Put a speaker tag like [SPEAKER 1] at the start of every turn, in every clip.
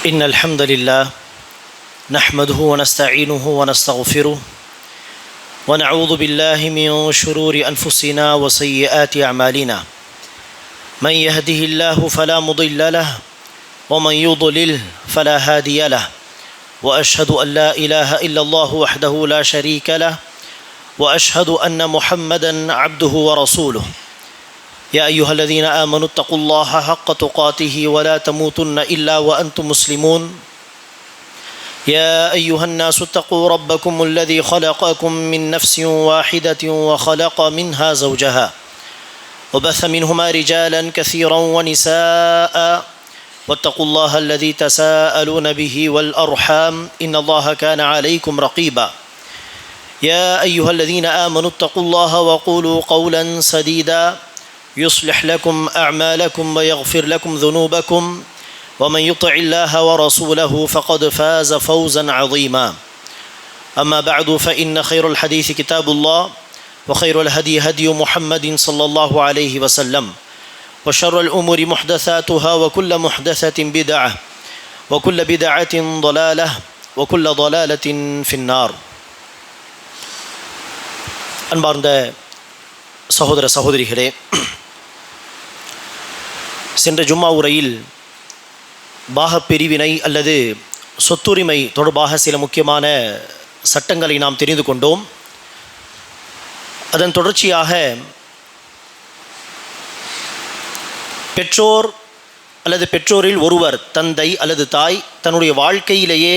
[SPEAKER 1] إن الحمد لله نحمده ونستعينه ونستغفره ونعوذ بالله من شرور أنفسنا وسيئات أعمالنا من يهده الله فلا مضل له ومن يضلل فلا هادي له وأشهد أن لا إله إلا الله وحده لا شريك له وأشهد أن محمدا عبده ورسوله يا أيها الذين آمنوا اتقوا الله حق تقاته ولا تموتن إلا وأنتم مسلمون يا أيها الناس اتقوا ربكم الذي خلقكم من نفس واحدة وخلق منها زوجها وبث منهما رجالا كثيرا ونساء واتقوا الله الذي تساءلون به والأرحام إن الله كان عليكم رقيبا يا أيها الذين آمنوا اتقوا الله وقولوا قولا سديدا يصلح لكم أعمالكم ويغفر لكم ذنوبكم ومن يطع الله ورسوله فقد فاز فوزا عظيما أما بعد فإن خير الحديث كتاب الله وخير الهدي هدي محمد صلى الله عليه وسلم وشر الأمور محدثاتها وكل محدثة بدعة وكل بدعة ضلالة وكل ضلالة في النار. அன்பார்ந்த சகோதர சகோதரிகளே, சென்ற ஜும்மா உரையில் பாகப்பிரிவினை அல்லது சொத்துரிமை தொடர்பாக சில முக்கியமான சட்டங்களை நாம் தெரிந்து கொண்டோம். அதன் தொடர்ச்சியாக பெற்றோர் அல்லது பெற்றோரில் ஒருவர், தந்தை அல்லது தாய், தன்னுடைய வாழ்க்கையிலேயே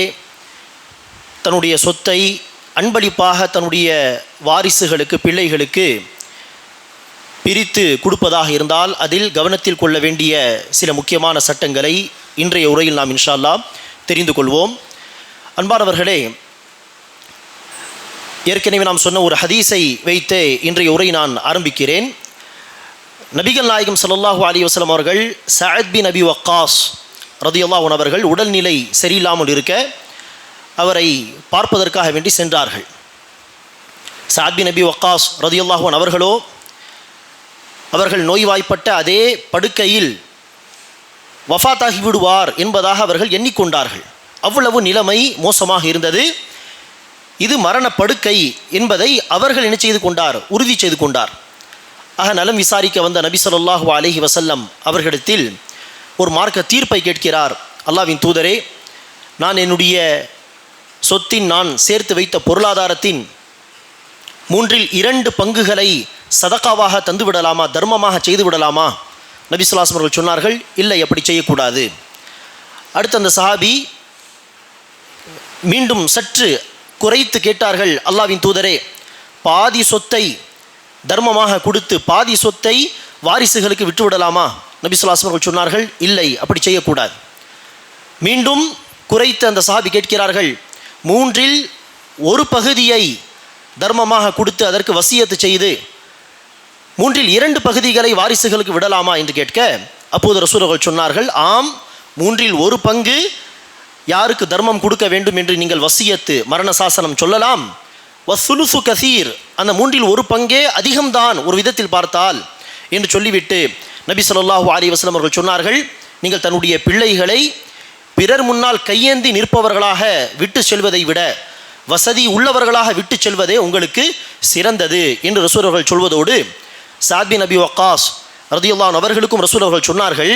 [SPEAKER 1] தன்னுடைய சொத்தை அன்பளிப்பாக தன்னுடைய வாரிசுகளுக்கு, பிள்ளைகளுக்கு பிரித்து கொடுப்பதாக இருந்தால் அதில் கவனத்தில் கொள்ள வேண்டிய சில முக்கியமான சட்டங்களை இன்றைய உரையில் நாம் இன்ஷா அல்லாஹ் தெரிந்து கொள்வோம். அன்பானவர்களே, ஏற்கனவே நாம் சொன்ன ஒரு ஹதீஸை வைத்து இன்றைய உரை நான் ஆரம்பிக்கிறேன். நபிகள் நாயகம் ஸல்லல்லாஹு அலைஹி வஸல்லம் அவர்கள் சஅத் பின் அபி வக்காஸ் ரலியல்லாஹு அன்ஹு அவர்கள் உடல்நிலை சரியில்லாமல் இருக்க அவரை பார்ப்பதற்காக வேண்டி சென்றார்கள். சஅத் பின் அபி வக்காஸ் ரலியல்லாஹு அன்ஹு அவர்கள் நோய்வாய்ப்பட்ட அதே படுக்கையில் வஃபாத்தாகி விடுவார் என்பதாக அவர்கள் எண்ணிக்கொண்டார்கள். அவ்வளவு நிலைமை மோசமாக இருந்தது. இது மரண படுக்கை என்பதை அவர்கள் என்ன செய்து கொண்டார், உறுதி செய்து கொண்டார். ஆக நலம் விசாரிக்க வந்த நபி ஸல்லல்லாஹு அலைஹி வஸல்லம் அவர்களிடத்தில் ஒரு மார்க்க தீர்ப்பை கேட்கிறார். அல்லாஹ்வின் தூதரே, நான் என்னுடைய சொத்தின், நான் சேர்த்து வைத்த பொருளாதாரத்தின் 2/3 பங்குகளை சதகாவாக தந்து விடலாமா, தர்மமாக செய்து விடலாமா? நபி ஸல்லல்லாஹு அலைஹி வஸல்லம் சொன்னார்கள், இல்லை, அப்படி செய்யக்கூடாது. அடுத்து அந்த சஹாபி மீண்டும் சற்று குறைத்து கேட்டார்கள், அல்லாஹ்வின் தூதரே, பாதி சொத்தை தர்மமாக கொடுத்து பாதி சொத்தை வாரிசுகளுக்கு விட்டு விடலாமா? நபி ஸல்லல்லாஹு அலைஹி வஸல்லம் சொன்னார்கள், இல்லை, அப்படி செய்யக்கூடாது. மீண்டும் குறைத்து அந்த சஹாபி கேட்கிறார்கள், 1/3 பகுதியை தர்மமாக கொடுத்து அதற்கு வசியத்து செய்து 2/3 பகுதிகளை வாரிசுகளுக்கு விடலாமா என்று கேட்க, அப்போது ரசூலுல்லாஹ் சொன்னார்கள், ஆம், 1/3 பங்கு யாருக்கு தர்மம் கொடுக்க வேண்டும் என்று நீங்கள் வசியத்து, மரண சாசனம் சொல்லலாம். வசுலுசு கசீர், அந்த 1/3 பங்கே அதிகம்தான் ஒரு விதத்தில் பார்த்தால் என்று சொல்லிவிட்டு நபி ஸல்லல்லாஹு அலைஹி வஸல்லம் அவர்கள் சொன்னார்கள், நீங்கள் தன்னுடைய பிள்ளைகளை பிறர் முன்னால் கையேந்தி நிற்பவர்களாக விட்டு செல்வதை விட வசதி உள்ளவர்களாக விட்டு செல்வதே உங்களுக்கு சிறந்தது என்று ரசூல் அவர்கள் சொல்வதோடு, சஅத் பின் அபி வக்காஸ் ரலியல்லாஹு அன்ஹு அவர்களுக்கும் ரசூல் அவர்கள் சொன்னார்கள்,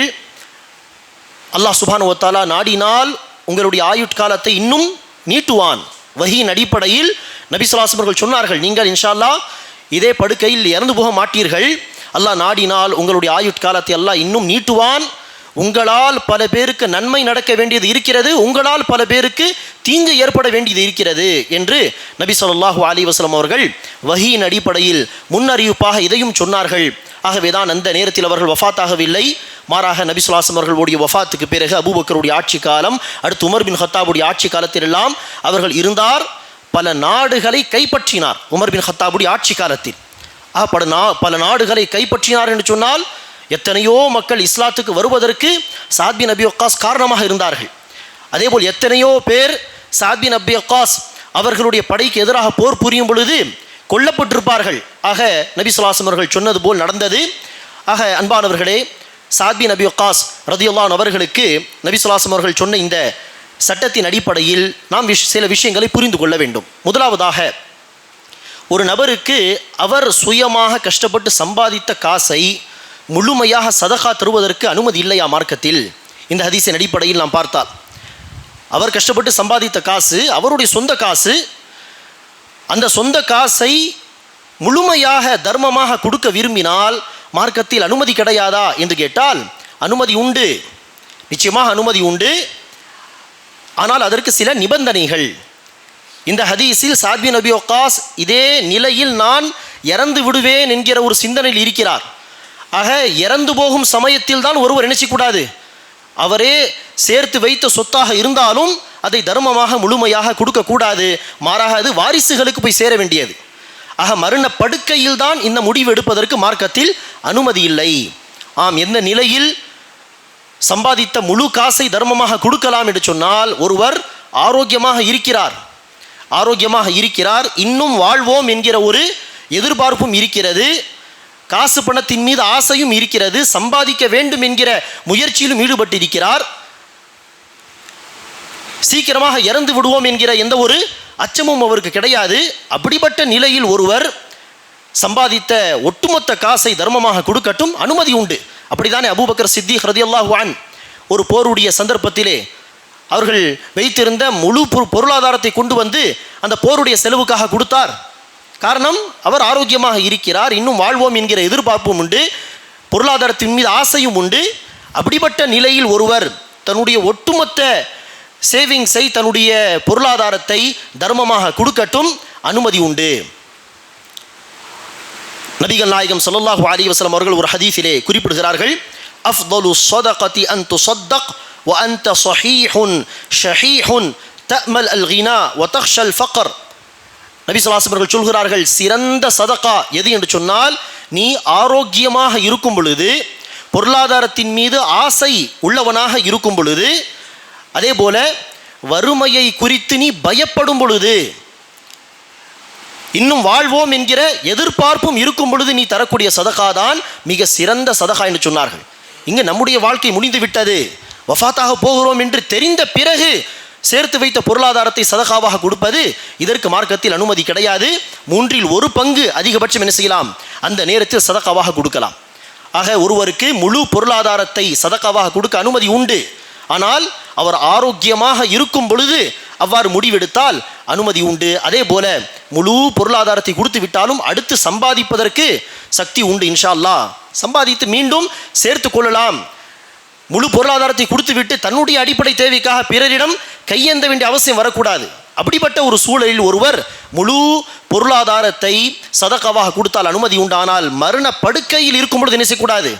[SPEAKER 1] அல்லாஹ் சுப்ஹானஹு வ தஆலா நாடினால் உங்களுடைய ஆயுட்காலத்தை இன்னும் நீட்டுவான். வஹீயின் அடிப்படையில் நபி ஸல்லல்லாஹு அலைஹி வஸல்லம் அவர்கள் சொன்னார்கள், நீங்கள் இன்ஷா அல்லாஹ் இதே படுக்கையில் இறந்து போக மாட்டீர்கள். அல்லாஹ் நாடினால் உங்களுடைய ஆயுட்காலத்தை அல்லாஹ் இன்னும் நீட்டுவான். உங்களால் பல பேருக்கு நன்மை நடக்க வேண்டியது இருக்கிறது, உங்களால் பல பேருக்கு தீங்கு ஏற்பட வேண்டியது இருக்கிறது என்று நபி ஸல்லல்லாஹு அலைஹி வஸல்லம் அவர்கள் வஹீயின் அடிப்படையில் முன்னறிவிப்பாக இதையும் சொன்னார்கள். ஆகவேதான் அந்த நேரத்தில் அவர்கள் வஃபாத்தாகவில்லை. மாறாக நபி ஸல்லல்லாஹு அலைஹி வஸல்லம் அவர்களுடைய வஃபாத்துக்கு பிறகு அபூபக்கருடைய ஆட்சி காலம், அடுத்து உமர் பின் ஹத்தாபுடைய ஆட்சி காலத்திலெல்லாம் அவர்கள் இருந்தார். பல நாடுகளை கைப்பற்றினார் உமர் பின் ஹத்தாபுடைய ஆட்சி காலத்தில். பல நாடுகளை கைப்பற்றினார் என்று சொன்னால் எத்தனையோ மக்கள் இஸ்லாத்துக்கு வருவதற்கு சஅத் பின் அபி வக்காஸ் காரணமாக இருந்தார்கள். அதேபோல் எத்தனையோ பேர் சஅத் பின் அபி வக்காஸ் அவர்களுடைய படைக்கு எதிராக போர் புரியும் பொழுது கொல்லப்பட்டிருப்பார்கள். ஆக நபி ஸல்லல்லாஹு அலைஹி வஸல்லம் அவர்கள் சொன்னது போல் நடந்தது. ஆக அன்பானவர்களே, சாத் பின் அபி வக்காஸ் ரதியல்லாஹு அவர்களுக்கு நபி ஸல்லல்லாஹு அலைஹி அவர்கள் சொன்ன இந்த சட்டத்தின் அடிப்படையில் நாம் சில விஷயங்களை புரிந்து கொள்ள வேண்டும். முதலாவதாக, ஒரு நபருக்கு அவர் சுயமாக கஷ்டப்பட்டு சம்பாதித்த காசை முழுமையாக சதகா தருவதற்கு அனுமதி இல்லையா மார்க்கத்தில்? இந்த ஹதீஸின் அடிப்படையில் நாம் பார்த்தால், அவர் கஷ்டப்பட்டு சம்பாதித்த காசு அவருடைய சொந்த காசு, அந்த சொந்த காசை முழுமையாக தர்மமாக கொடுக்க விரும்பினால் மார்க்கத்தில் அனுமதி கிடையாதா என்று கேட்டால் அனுமதி உண்டு, நிச்சயமாக அனுமதி உண்டு. ஆனால் அதற்கு சில நிபந்தனைகள். இந்த ஹதீஸில் சாத் பின் அபி வக்காஸ் இதே நிலையில் நான் இறந்து விடுவேன் என்கிற ஒரு சிந்தனையில் இருக்கிறார். ஆக இறந்து போகும் சமயத்தில் தான் ஒருவர் நினைச்சக்கூடாது, அவரே சேர்த்து வைத்த சொத்தாக இருந்தாலும் அதை தர்மமாக முழுமையாக கொடுக்கக்கூடாது, மாறாக அது வாரிசுகளுக்கு போய் சேர வேண்டியது. ஆக மரண படுக்கையில் தான் இந்த முடிவு எடுப்பதற்கு மார்க்கத்தில் அனுமதி இல்லை. எந்த நிலையில் சம்பாதித்த முழு காசை தர்மமாக கொடுக்கலாம் என்று சொன்னால், ஒருவர் ஆரோக்கியமாக இருக்கிறார், இன்னும் வாழ்வோம் என்கிற ஒரு எதிர்பார்ப்பும் இருக்கிறது, காசு பணத்தின் மீது ஆசையும் இருக்கிறது, சம்பாதிக்க வேண்டும் என்கிற முயற்சியிலும் ஈடுபட்டிருக்கிறார், சீக்கிரமாக இறந்து விடுவோம் என்கிற எந்த ஒரு அச்சமும் அவருக்கு கிடையாது. அப்படிப்பட்ட நிலையில் ஒருவர் சம்பாதித்த ஒட்டுமொத்த காசை தர்மமாக கொடுக்கட்டும், அனுமதி உண்டு. அப்படித்தானே அபூபக்கர் சித்திக் ரலியல்லாஹு அன்ஹு ஒரு போருடைய சந்தர்ப்பத்திலே அவர்கள் வைத்திருந்த முழு பொருளாதாரத்தை கொண்டு வந்து அந்த போருடைய செலவுக்காக கொடுத்தார். காரணம், அவர் ஆரோக்கியமாக இருக்கிறார், இன்னும் வாழ்வோம் என்கிற எதிர்பார்ப்பும் உண்டு, பொருளாதாரத்தின் மீது ஆசையும் உண்டு. அப்படிப்பட்ட நிலையில் ஒருவர் தன்னுடைய ஒட்டுமொத்த சேவிங்ஸை, தன்னுடைய பொருளாதாரத்தை தர்மமாக கொடுக்கட்டும், அனுமதி உண்டு. நபிகள் நாயகம் ஸல்லல்லாஹு அலைஹி வஸல்லம் அவர்கள் ஒரு ஹதீஸிலே குறிப்பிடுகிறார்கள், அஃதலு ஸதகதி அன் துஸத்தக் வ அன்த ஸஹீஹுன் ஷஹீஹுன் தஅமல் அல் கினா வ தக்ஷல் ஃபக்ர். நபி ஸல்லல்லாஹு அலைஹி அவர்கள் சொல்கிறார்கள், சிறந்த சதகா எது என்று சொன்னால், நீ ஆரோக்கியமாக இருக்கும் பொழுது, பொருளாதாரத்தின் மீது ஆசை உள்ளவனாக இருக்கும் பொழுது, அதே போல வறுமையை குறித்து நீ பயப்படும் பொழுது, இன்னும் வாழ்வோம் என்கிற எதிர்பார்ப்பும் இருக்கும் பொழுது நீ தரக்கூடிய சதகா தான் மிக சிறந்த சதகா என்று சொன்னார்கள். இங்கு நம்முடைய வாழ்க்கை முடிந்து விட்டது, வஃபாத்தாக போகிறோம் என்று தெரிந்த பிறகு சேர்த்து வைத்த பொருளாதாரத்தை சதகாவாக கொடுப்பது, இதற்கு மார்க்கத்தில் அனுமதி கிடையாது. 1/3 அதிகபட்சம் என்ன செய்யலாம், அந்த நேரத்தில் சதகாவாக கொடுக்கலாம். ஆக ஒருவருக்கு முழு பொருளாதாரத்தை சதகாவாக கொடுக்க அனுமதி உண்டு. ஆனால் அவர் ஆரோக்கியமாக இருக்கும் பொழுது அவ்வாறு முடிவெடுத்தால் அனுமதி உண்டு. அதே போல முழு பொருளாதாரத்தை கொடுத்து விட்டாலும் அடுத்து சம்பாதிப்பதற்கு சக்தி உண்டு. இன்ஷா அல்லாஹ் சம்பாதித்து மீண்டும் சேர்த்து கொள்ளலாம். முழு பொருளாதாரத்தை கொடுத்து விட்டு தன்னுடைய அடிப்படை தேவைக்காக பிறரிடம் கையேந்த வேண்டிய அவசியம் வரக்கூடாது. அப்படிப்பட்ட ஒரு சூழலில் ஒருவர் முழு பொருளாதாரத்தை சதகாவாக கொடுத்தால் அனுமதி உண்டு. ஆனால் மரண படுக்கையில் இருக்கும் பொழுது என்ன செய்யக்கூடாது,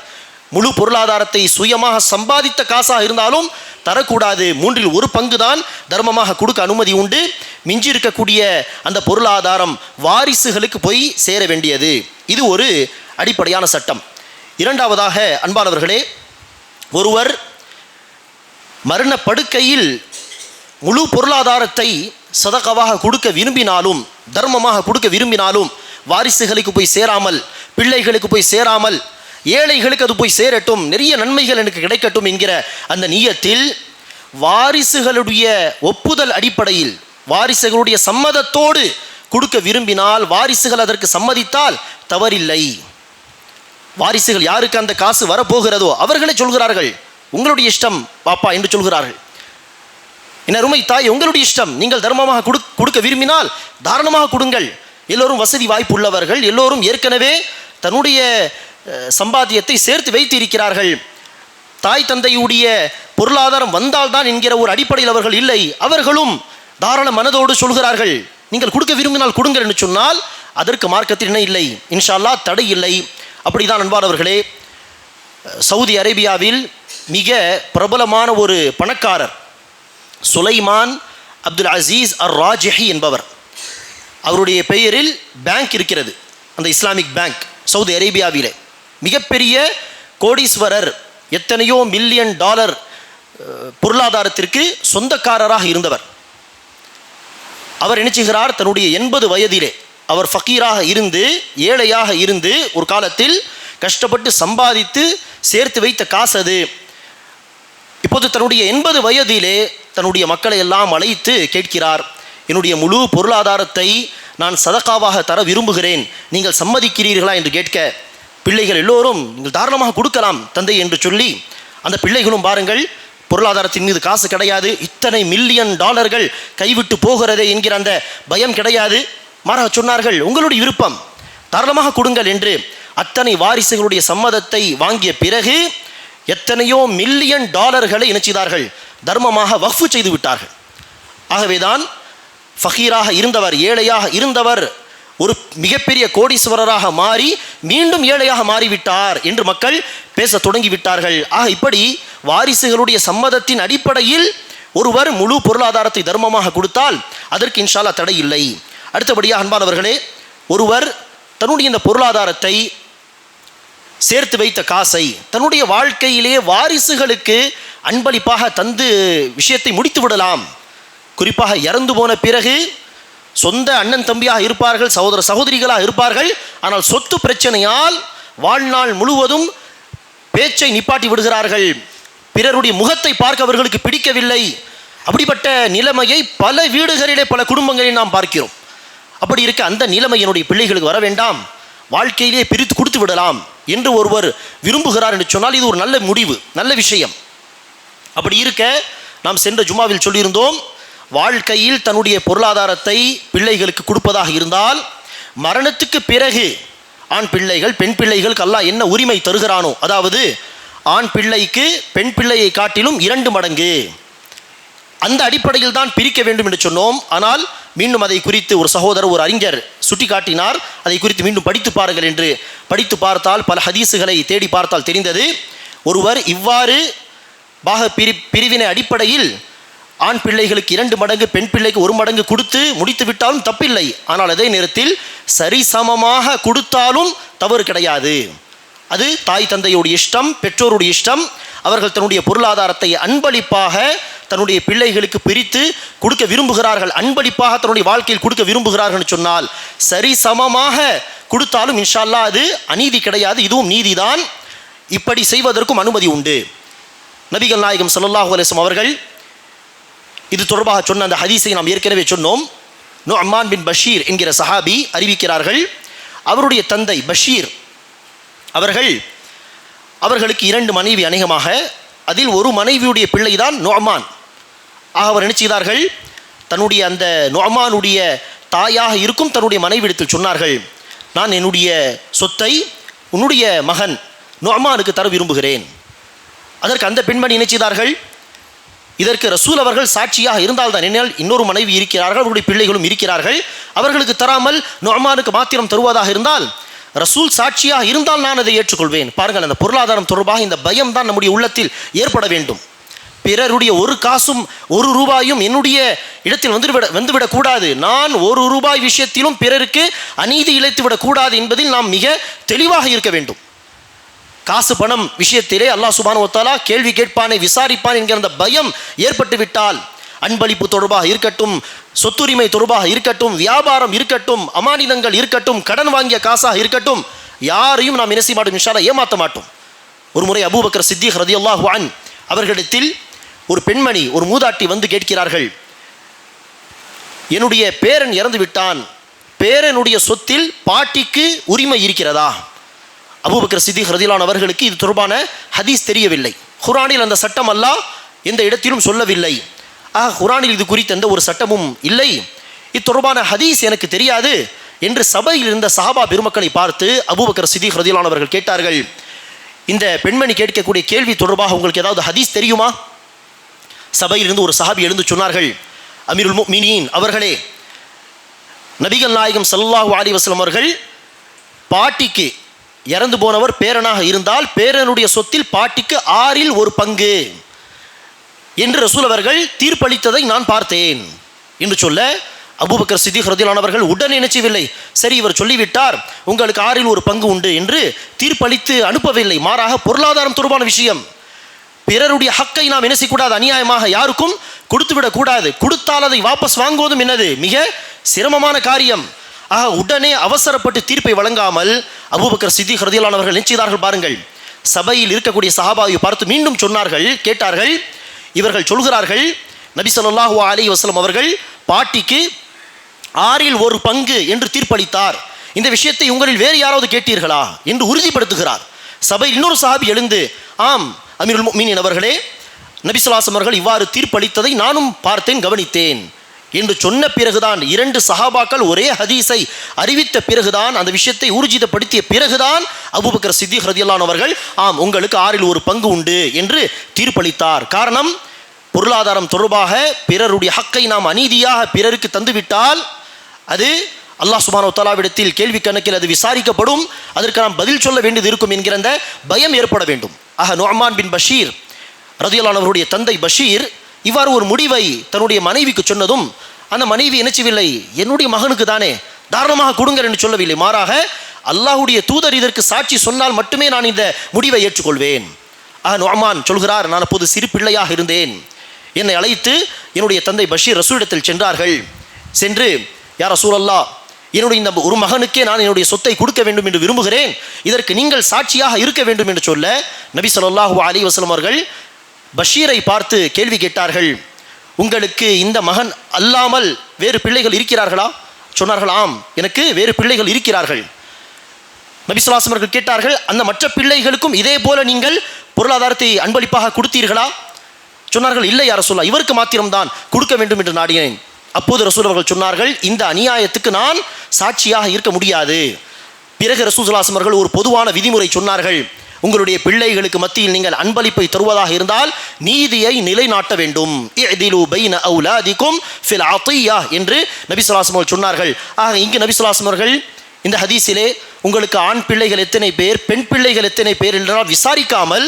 [SPEAKER 1] முழு பொருளாதாரத்தை சுயமாக சம்பாதித்த காசாக இருந்தாலும் தரக்கூடாது. 1/3 தான் தர்மமாக கொடுக்க அனுமதி உண்டு. மிஞ்சி இருக்கக்கூடிய அந்த பொருளாதாரம் வாரிசுகளுக்கு போய் சேர வேண்டியது. இது ஒரு அடிப்படையான சட்டம். இரண்டாவதாக, அன்பானவர்களே, ஒருவர் மரண படுக்கையில் முழு பொருளாதாரத்தை சதகாவாக கொடுக்க விரும்பினாலும், தர்மமாக கொடுக்க விரும்பினாலும், வாரிசுகளுக்கு போய் சேராமல், பிள்ளைகளுக்கு போய் சேராமல், ஏழைகளுக்கு அது போய் சேரட்டும், நிறைய நன்மைகள் எனக்கு கிடைக்கட்டும் என்கிற அந்த நியத்தில் வாரிசுகளுடைய ஒப்புதல் அடிப்படையில், வாரிசுகளுடைய சம்மதத்தோடு கொடுக்க விரும்பினால், வாரிசுகள் அதற்கு சம்மதித்தால் தவறில்லை. வாரிசுகள் யாருக்கு அந்த காசு வரப்போகிறதோ அவர்களே சொல்கிறார்கள், உங்களுடைய இஷ்டம் பாப்பா என்று சொல்கிறார்கள். என் அருமை தாய், உங்களுடைய இஷ்டம், நீங்கள் தர்மமாக கொடுக்க விரும்பினால் தாராளமாக கொடுங்கள். எல்லோரும் வசதி வாய்ப்பு உள்ளவர்கள், எல்லோரும் ஏற்கனவே தன்னுடைய சம்பாத்தியத்தை சேர்த்து வைத்து இருக்கிறார்கள். தாய் தந்தையுடைய பொருளாதாரம் வந்தால்தான் என்கிற ஒரு அடிப்படையில் அவர்கள் இல்லை. அவர்களும் தாராள மனதோடு சொல்கிறார்கள், நீங்கள் கொடுக்க விரும்பினால் கொடுங்கள் என்று சொன்னால் அதற்கு மார்க்கத்தில் என்ன இல்லை, இன்ஷா அல்லாஹ் தடை இல்லை. அப்படிதான் அன்பானவர்களே, சவுதி அரேபியாவில் மிக பிரபலமான ஒரு பணக்காரர் சுலைமான் அப்துல் அசீஸ் அர் ராஜிஹி என்பவர். அவருடைய பெயரில் பேங்க் இருக்கிறது, அந்த இஸ்லாமிக் பேங்க் சவுதி அரேபியாவிலே. மிகப்பெரிய கோடீஸ்வரர், எத்தனையோ $1,000,000 பொருளாதாரத்திற்கு சொந்தக்காரராக இருந்தவர். அவர் நினைச்சுகிறார், தன்னுடைய 80 வயதிலே அவர் ஃபக்கீராக இருந்து, ஏழையாக இருந்து, ஒரு காலத்தில் கஷ்டப்பட்டு சம்பாதித்து சேர்த்து வைத்த காசு அது. இப்போது தன்னுடைய 80 வயதிலே தன்னுடைய மக்களை எல்லாம் அழைத்து கேட்கிறார், என்னுடைய முழு பொருளாதாரத்தை நான் சதகாவாக தர விரும்புகிறேன், நீங்கள் சம்மதிக்கிறீர்களா என்று கேட்க, பிள்ளைகள் எல்லோரும் நீங்கள் தாராளமாக கொடுக்கலாம் தந்தை என்று சொல்லி, அந்த பிள்ளைகளும் பாருங்கள் பொருளாதாரத்தின் மீது காசு கிடையாது, இத்தனை மில்லியன் டாலர்கள் கைவிட்டு போகிறதே என்கிற அந்த பயம் கிடையாது. மாறாக சொன்னார்கள், உங்களுடைய விருப்பம் தாராளமாக கொடுங்கள் என்று. அத்தனை வாரிசுகளுடைய சம்மதத்தை வாங்கிய பிறகு எத்தனையோ மில்லியன் டாலர்களை இணைச்சிதார்கள், தர்மமாக வக்ஃபு செய்து விட்டார்கள். ஆகவேதான் ஃபகீராக இருந்தவர், ஏழையாக இருந்தவர், ஒரு மிகப்பெரிய கோடீஸ்வரராக மாறி மீண்டும் ஏழையாக மாறிவிட்டார் என்று மக்கள் பேச தொடங்கிவிட்டார்கள். இப்படி வாரிசுகளுடைய சம்மதத்தின் அடிப்படையில் ஒருவர் முழு பொருளாதாரத்தை தர்மமாக கொடுத்தால் அதற்கு இன்ஷா அல்லாஹ் தடை இல்லை. அடுத்தபடியாக அன்பானவர்களே, ஒருவர் தன்னுடைய இந்த பொருளாதாரத்தை சேர்த்து வைத்த காசை தன்னுடைய வாழ்க்கையிலே வாரிசுகளுக்கு அன்பளிப்பாக தந்து விஷயத்தை முடித்து விடலாம். குறிப்பாக இறந்து போன பிறகு சொந்த அண்ணன் தம்பியாக இருப்பார்கள், சகோதர சகோதரிகளாக இருப்பார்கள், ஆனால் சொத்து பிரச்சனையால் வாழ்நாள் முழுவதும் பேச்சை நிப்பாட்டி விடுகிறார்கள், பிறருடைய முகத்தை பார்க்க அவர்களுக்கு பிடிக்கவில்லை. அப்படிப்பட்ட நிலைமையை பல வீடுகளிலே பல குடும்பங்களில் நாம் பார்க்கிறோம். அப்படி இருக்க அந்த நிலைமை என்னுடைய பிள்ளைகளுக்கு வர வேண்டாம், வாழ்க்கையிலே பிரித்து கொடுத்து விடலாம் என்று ஒருவர் விரும்புகிறார் என்று சொன்னால் இது ஒரு நல்ல முடிவு, நல்ல விஷயம். அப்படி இருக்க நாம் சென்ற ஜுமாவில் சொல்லியிருந்தோம், வாழ்க்கையில் தன்னுடைய பொருளாதாரத்தை பிள்ளைகளுக்கு கொடுப்பதாக இருந்தால் மரணத்துக்கு பிறகு ஆண் பிள்ளைகள் பெண் பிள்ளைகளுக்கு அல்லாஹ் என்ன உரிமை தருகிறானோ, அதாவது ஆண் பிள்ளைக்கு பெண் பிள்ளையை காட்டிலும் 2 மடங்கு, அந்த அடிப்படையில் தான் பிரிக்க வேண்டும் என்று சொன்னோம். ஆனால் மீண்டும் அதை குறித்து ஒரு சகோதரர், ஒரு அறிஞர் சுட்டி காட்டினார், அதை குறித்து மீண்டும் படித்து பாருங்கள் என்று. படித்து பார்த்தால் பல ஹதீஸுகளை தேடி பார்த்தால் தெரிந்தது, ஒருவர் இவ்வாறு பிரிவினை அடிப்படையில் ஆண் பிள்ளைகளுக்கு 2 மடங்கு பெண் பிள்ளைக்கு 1 மடங்கு கொடுத்து முடித்து விட்டாலும் தப்பில்லை. ஆனால் அதே நேரத்தில் சரிசமமாக கொடுத்தாலும் தவறு கிடையாது. அது தாய் தந்தையுடைய இஷ்டம், பெற்றோருடைய இஷ்டம். அவர்கள் தன்னுடைய பொருளாதாரத்தை அன்பளிப்பாக தன்னுடைய பிள்ளைகளுக்கு பிரித்து கொடுக்க விரும்புகிறார்கள், அன்பளிப்பாக தன்னுடைய வாழ்க்கையில் கொடுக்க விரும்புகிறார்கள் சொன்னால் சரிசமமாக கொடுத்தாலும் இன்ஷா அல்லாஹ் அது அநீதி கிடையாது, இதுவும் நீதிதான். இப்படி செய்வதற்கும் அனுமதி உண்டு. நபிகள் நாயகம் ஸல்லல்லாஹு அலைஹி வஸல்லம் அவர்கள் இது தொடர்பாக சொன்ன அந்த ஹதீஸை நாம் ஏற்கனவே சொன்னோம். நுஅமான் பின் பஷீர் என்கிற சஹாபி அறிவிக்கிறார்கள், அவருடைய தந்தை பஷீர் அவர்களுக்கு 2 மனைவி அநேகமாக, அதில் ஒரு மனைவியுடைய பிள்ளைதான் நுஅமான். அவர் என்ன செய்தார்கள், தன்னுடைய அந்த நுஅமானுடைய தாயாக இருக்கும் தன்னுடைய மனைவியிடத்தில் சொன்னார்கள், நான் என்னுடைய சொத்தை உன்னுடைய மகன் நுஅமானுக்கு தர விரும்புகிறேன். அதற்கு அந்த பெண்மணி என்ன செய்தார்கள், இதற்கு ரசூல் அவர்கள் சாட்சியாக இருந்தால்தான், என்னால் இன்னொரு மனைவி இருக்கிறார்கள், அவருடைய பிள்ளைகளும் இருக்கிறார்கள், அவர்களுக்கு தராமல் நுஅமானுக்கு மாத்திரம் தருவதாக இருந்தால் ரசூல் சாட்சியாக இருந்தால் நான் அதை ஏற்றுக்கொள்வேன். பாருங்கள், அந்த பொருளாதாரம் தொடர்பாக இந்த பயம் தான் நம்முடைய உள்ளத்தில் ஏற்பட வேண்டும். பிறருடைய ஒரு காசும் 1 ரூபாயும் என்னுடைய இடத்தில் வந்துவிடக்கூடாது. நான் 1 ரூபாய் விஷயத்திலும் பிறருக்கு அநீதி இழைத்துவிடக்கூடாது என்பதில் நாம் மிக தெளிவாக இருக்க வேண்டும். காசு பணம் விஷயத்திலே அல்லாஹ் சுப்ஹானஹு வ தஆலா கேள்வி கேட்பானே, விசாரிப்பான் என்கிற அந்த பயம் ஏற்பட்டு விட்டால், அன்பளிப்பு தொடர்பாக இருக்கட்டும், சொத்துரிமை தொடர்பாக இருக்கட்டும், வியாபாரம் இருக்கட்டும், அமானிதங்கள் இருக்கட்டும், கடன் வாங்கிய காசாக இருக்கட்டும், யாரையும் நாம் என்ன செய்ய மாட்டோம், இன்ஷா அல்லாஹ் ஏமாற்ற மாட்டோம். ஒரு முறை அபூபக்கர் சித்திக் ரலியல்லாஹு அன்ஹு அவர்களிடத்தில் ஒரு பெண்மணி, ஒரு மூதாட்டி வந்து கேட்கிறார்கள், என்னுடைய பேரன் இறந்து விட்டான், பேரனுடைய சொத்தில் பாட்டிக்கு உரிமை இருக்கிறதா? அபூபக்கர் சித்திக் ரலியல்லாஹு அன்ஹு அவர்களுக்கு இது தொடர்பான ஹதீஸ் தெரியவில்லை. குர்ஆனில் அந்த சட்டம் அல்லாஹ் எந்த இடத்திலும் சொல்லவில்லை. குர்ஆனில் இது குறித்த எந்த ஒரு சட்டமும் இல்லை, இது தொடர்பான ஹதீஸ் எனக்கு தெரியாது என்று சபையில் இருந்த சஹாபா பெருமக்களை பார்த்து அபூபக்கர் சித்திக் ரலியல்லாஹு அன்ஹு அவர்கள் கேட்டார்கள், இந்த பெண்மணி கேட்கக்கூடிய கேள்வி தொடர்பாக உங்களுக்கு ஏதாவது ஹதீஸ் தெரியுமா? சபையிலிருந்து ஒரு சஹாபி எழுந்து சொன்னார்கள், அமீருல் முஃமினீன் அவர்களே, நபிகள் நாயகம் ஸல்லல்லாஹு அலைஹி வஸல்லம் அவர்கள் பாட்டிக்கு இறந்து போனவர் பேரனாக இருந்தால் பேரனுடைய சொத்தில் பாட்டிக்கு 6இல் 1 பங்கு என்று ரசூல் அவர்கள் தீர்ப்பளித்ததை நான் பார்த்தேன் என்று சொல்ல, அபூபக்கர் சித்திக் ரலியல்லாஹு அன்ஹு அவர்கள் உடனே நினைச்சவில்லை, சரி இவர் சொல்லிவிட்டார் உங்களுக்கு 6இல் 1 பங்கு உண்டு என்று தீர்ப்பளித்து அனுப்பவில்லை. மாறாக பொருளாதாரம் தொடர்பான விஷயம், பிறருடைய ஹக்கை நாம் என்ன செய்யக்கூடாது, அநியாயமாக யாருக்கும் கொடுத்து விடக்கூடாது. கொடுத்தால் அதை வாபஸ் வாங்குவதும் என்னது மிக சிரமமான காரியம். ஆக உடனே அவசரப்பட்டு தீர்ப்பை வழங்காமல் அபூபக்கர் சித்திக் ரலியல்லாஹு அன்ஹு அவர்கள் என்ன செய்தார்கள் பாருங்கள். சபையில் இருக்கக்கூடிய சஹாபாவை பார்த்து மீண்டும் சொன்னார்கள், கேட்டார்கள். இவர்கள் சொல்கிறார்கள், நபி ஸல்லல்லாஹு அலைஹி வஸல்லம் அவர்கள் பாட்டிக்கு 1/6 என்று தீர்ப்பளித்தார். இந்த விஷயத்தை உங்களில் வேறு யாராவது கேட்டீர்களா என்று உறுதிப்படுத்துகிறார். சபையில் இன்னொரு சஹாபி எழுந்து, ஆம் அமீருல் முஃமினீன் அவர்களே, நபி ஸல்லல்லாஹு அலைஹி வஸல்லம் அவர்கள் இவ்வாறு தீர்ப்பளித்ததை நானும் பார்த்தேன், கவனித்தேன் என்று சொன்ன பிறகுதான், 2 சஹாபாக்கள் ஒரே ஹதீஸை அறிவித்த பிறகுதான், அந்த விஷயத்தை ஊர்ஜிதப்படுத்திய பிறகுதான் அபூபக்கர் சித்திக் ரலியல்லாஹு அன்ஹு அவர்கள் ஆம் உங்களுக்கு 1/6 உண்டு என்று தீர்ப்பளித்தார். காரணம், பொருளாதாரம் தொடர்பாக பிறருடைய ஹக்கை நாம் அநீதியாக பிறருக்கு தந்துவிட்டால் அது அல்லாஹ் சுப்ஹானஹு வ தஆலாவிடத்தில் கேள்வி கணக்கில் அது விசாரிக்கப்படும், அதற்கு நாம் பதில் சொல்ல வேண்டியது இருக்கும் என்கிற அந்த பயம் ஏற்பட வேண்டும். ஆக நுஅமான் பின் பஷீர் ரலியல்லாஹு அன்ஹு அவருடைய தந்தை பஷீர் இவ்வாறு ஒரு முடிவை தன்னுடைய மனைவிக்கு சொன்னதும், அந்த மனைவி என்ன செய்யவில்லை, என்னுடைய மகனுக்கு தானே தாராளமாக கொடுங்கள் என்று சொல்லவில்லை. மாறாக அல்லாஹ்வுடைய தூதர் இதற்கு சாட்சி சொன்னால் மட்டுமே நான் இந்த முடிவை ஏற்றுக்கொள்வேன். நுஅமான் சொல்கிறார், நான் அப்போது சிறு பிள்ளையாக இருந்தேன். என்னை அழைத்து என்னுடைய தந்தை பஷீர் ரசூலிடத்தில் சென்றார்கள். சென்று, யா ரசூலல்லாஹ், என்னுடைய இந்த ஒரு மகனுக்கே நான் என்னுடைய சொத்தை கொடுக்க வேண்டும் என்று விரும்புகிறேன், இதற்கு நீங்கள் சாட்சியாக இருக்க வேண்டும் என்று சொல்ல, நபி ஸல்லல்லாஹு அலைஹி வஸல்லம் அவர்கள் பஷீரை பார்த்து கேள்வி கேட்டார்கள், உங்களுக்கு இந்த மகன் அல்லாமல் வேறு பிள்ளைகள் இருக்கிறார்களா? சொன்னார்கள், ஆம், எனக்கு வேறு பிள்ளைகள் இருக்கிறார்கள். நபி ஸல்லல்லாஹு அலைஹி வஸல்லம் அவர்கள் கேட்டார்கள், அந்த மற்ற பிள்ளைகளுக்கும் இதே போல நீங்கள் பொருளாதாரத்தை அன்பளிப்பாக கொடுத்தீர்களா? சொன்னார்கள், இல்லை யா ரசூலல்லாஹ், இவருக்கு மாத்திரம்தான் கொடுக்க வேண்டும் என்று நாடினேன். அப்போது ரசூல் அவர்கள் சொன்னார்கள், இந்த அநியாயத்துக்கு நான் சாட்சியாக இருக்க முடியாது. பிறகு ரசூல் ஸல்லல்லாஹு அலைஹி வஸல்லம் அவர்கள் ஒரு பொதுவான விதிமுறை சொன்னார்கள், உங்களுடைய பிள்ளைகளுக்கு மத்தியில் நீங்கள் அன்பளிப்பை தருவதாக இருந்தால் நீதியை நிலைநாட்ட வேண்டும். இஅ்திலு பைன அவுலாதிக்கும் ஃபில் அத்திய்யா என்று நபி ஸல்லல்லாஹு அலைஹி வஸல்லம் சொன்னார்கள். ஆக இங்கு நபி ஸல்லல்லாஹு அலைஹி வஸல்லம் அவர்கள் இந்த ஹதீஸிலே உங்களுக்கு ஆண் பிள்ளைகள் எத்தனை பேர், பெண் பிள்ளைகள் எத்தனை பேர் என்றால் விசாரிக்காமல்